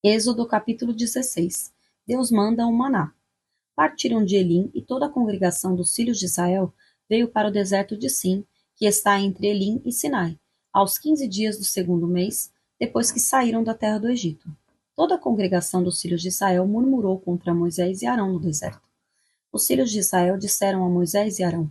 Êxodo capítulo 16. Deus manda um maná. Partiram de Elim e toda a congregação dos filhos de Israel veio para o deserto de Sim, que está entre Elim e Sinai, aos 15 dias do segundo mês, depois que saíram da terra do Egito. Toda a congregação dos filhos de Israel murmurou contra Moisés e Arão no deserto. Os filhos de Israel disseram a Moisés e Arão: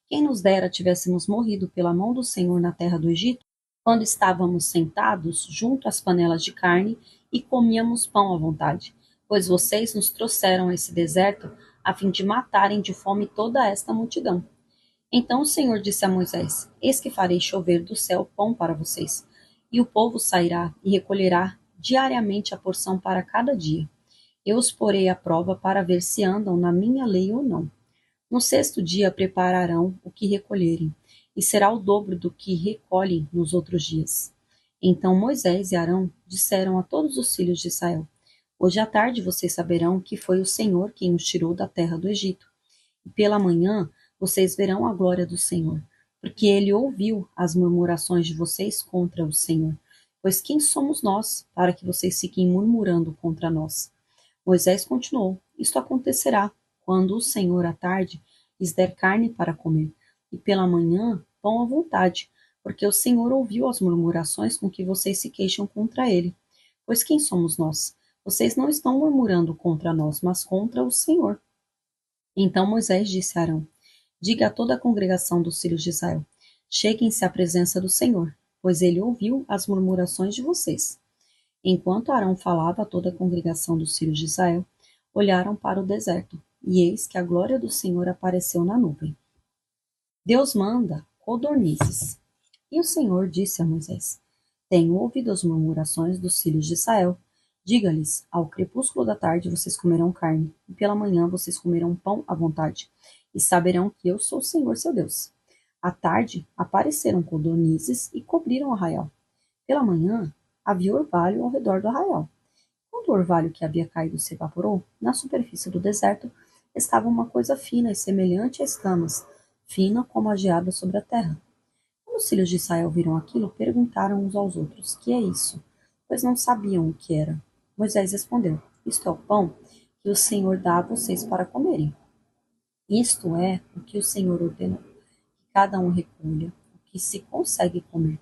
Quem nos dera tivéssemos morrido pela mão do Senhor na terra do Egito, quando estávamos sentados junto às panelas de carne e comíamos pão à vontade, pois vocês nos trouxeram a esse deserto a fim de matarem de fome toda esta multidão. Então o Senhor disse a Moisés: Eis que farei chover do céu pão para vocês, e o povo sairá e recolherá diariamente a porção para cada dia. Eu os porei à prova para ver se andam na minha lei ou não. No sexto dia prepararão o que recolherem, e será o dobro do que recolhem nos outros dias. Então Moisés e Arão disseram a todos os filhos de Israel: Hoje à tarde vocês saberão que foi o Senhor quem os tirou da terra do Egito. E pela manhã vocês verão a glória do Senhor, porque ele ouviu as murmurações de vocês contra o Senhor. Pois quem somos nós para que vocês fiquem murmurando contra nós? Moisés continuou: Isto acontecerá quando o Senhor à tarde lhes der carne para comer, e pela manhã pão à vontade, porque o Senhor ouviu as murmurações com que vocês se queixam contra ele. Pois quem somos nós? Vocês não estão murmurando contra nós, mas contra o Senhor. Então Moisés disse a Arão: Diga a toda a congregação dos filhos de Israel: Cheguem-se à presença do Senhor, pois ele ouviu as murmurações de vocês. Enquanto Arão falava a toda a congregação dos filhos de Israel, olharam para o deserto, e eis que a glória do Senhor apareceu na nuvem. Deus manda codornizes. E o Senhor disse a Moisés: Tenho ouvido as murmurações dos filhos de Israel. Diga-lhes: Ao crepúsculo da tarde vocês comerão carne, e pela manhã vocês comerão pão à vontade, e saberão que eu sou o Senhor seu Deus. À tarde apareceram codornizes e cobriram o arraial. Pela manhã havia orvalho ao redor do arraial. Quando o orvalho que havia caído se evaporou, na superfície do deserto estava uma coisa fina e semelhante a escamas, fina como a geada sobre a terra. Quando os filhos de Israel viram aquilo, perguntaram uns aos outros: Que é isso? Pois não sabiam o que era. Moisés respondeu: Isto é o pão que o Senhor dá a vocês para comerem. Isto é o que o Senhor ordenou: que cada um recolha o que se consegue comer,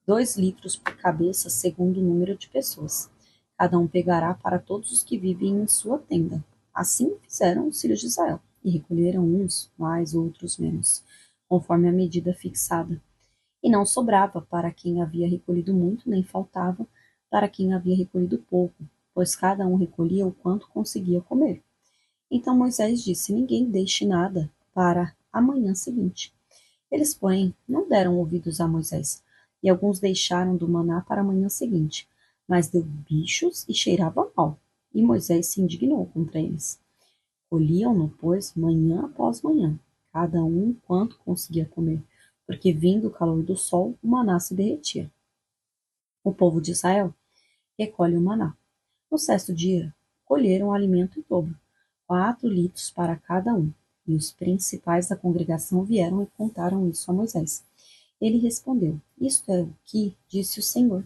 2 litros por cabeça, segundo o número de pessoas. Cada um pegará para todos os que vivem em sua tenda. Assim fizeram os filhos de Israel, e recolheram uns mais, outros menos, conforme a medida fixada. E não sobrava para quem havia recolhido muito, nem faltava para quem havia recolhido pouco, pois cada um recolhia o quanto conseguia comer. Então Moisés disse: Ninguém deixe nada para a manhã seguinte. Eles, porém, não deram ouvidos a Moisés, e alguns deixaram do maná para a manhã seguinte, mas deu bichos e cheirava mal. E Moisés se indignou contra eles. Colhiam-no, pois, manhã após manhã, cada um quanto conseguia comer, porque vindo o calor do sol, o maná se derretia. O povo de Israel recolhe o maná. No sexto dia, colheram o alimento em dobro, 4 litros para cada um. E os principais da congregação vieram e contaram isso a Moisés. Ele respondeu: Isto é o que disse o Senhor.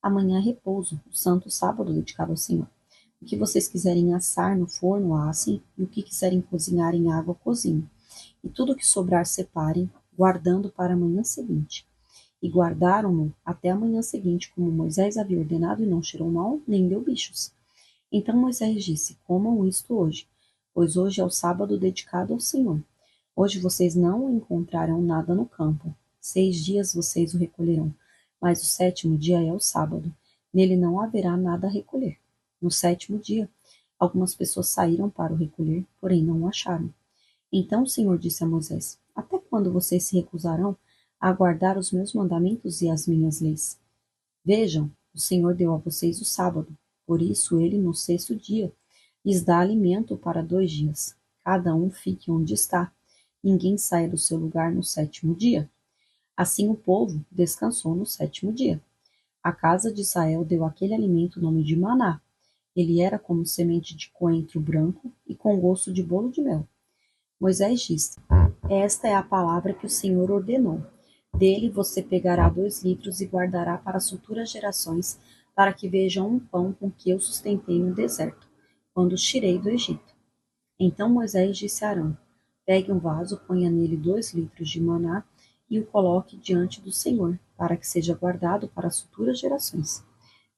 Amanhã é repouso, o santo sábado dedicado ao Senhor. O que vocês quiserem assar no forno, assem, e o que quiserem cozinhar em água, cozinhem. E tudo o que sobrar, separem, guardando para a manhã seguinte. E guardaram-no até a manhã seguinte, como Moisés havia ordenado, e não cheirou mal, nem deu bichos. Então Moisés disse: Comam isto hoje, pois hoje é o sábado dedicado ao Senhor. Hoje vocês não encontrarão nada no campo. 6 dias vocês o recolherão, mas o sétimo dia é o sábado. Nele não haverá nada a recolher. No sétimo dia, algumas pessoas saíram para o recolher, porém não o acharam. Então o Senhor disse a Moisés: Até quando vocês se recusarão a guardar os meus mandamentos e as minhas leis? Vejam, o Senhor deu a vocês o sábado, por isso ele, no sexto dia, lhes dá alimento para 2 dias. Cada um fique onde está, ninguém saia do seu lugar no sétimo dia. Assim o povo descansou no sétimo dia. A casa de Israel deu àquele alimento o nome de maná. Ele era como semente de coentro branco e com gosto de bolo de mel. Moisés disse: Esta é a palavra que o Senhor ordenou. Dele você pegará 2 litros e guardará para as futuras gerações, para que vejam um pão com que eu sustentei no deserto, quando os tirei do Egito. Então Moisés disse a Arão: Pegue um vaso, ponha nele 2 litros de maná e o coloque diante do Senhor, para que seja guardado para as futuras gerações.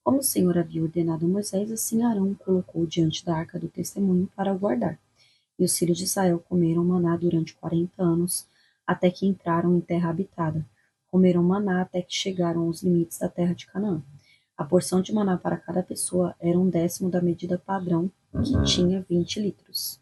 Como o Senhor havia ordenado a Moisés, assim Arão o colocou diante da arca do testemunho para o guardar. E os filhos de Israel comeram maná durante 40 anos, até que entraram em terra habitada. Comeram maná até que chegaram aos limites da terra de Canaã. A porção de maná para cada pessoa era 1/10 da medida padrão, que tinha 20 litros.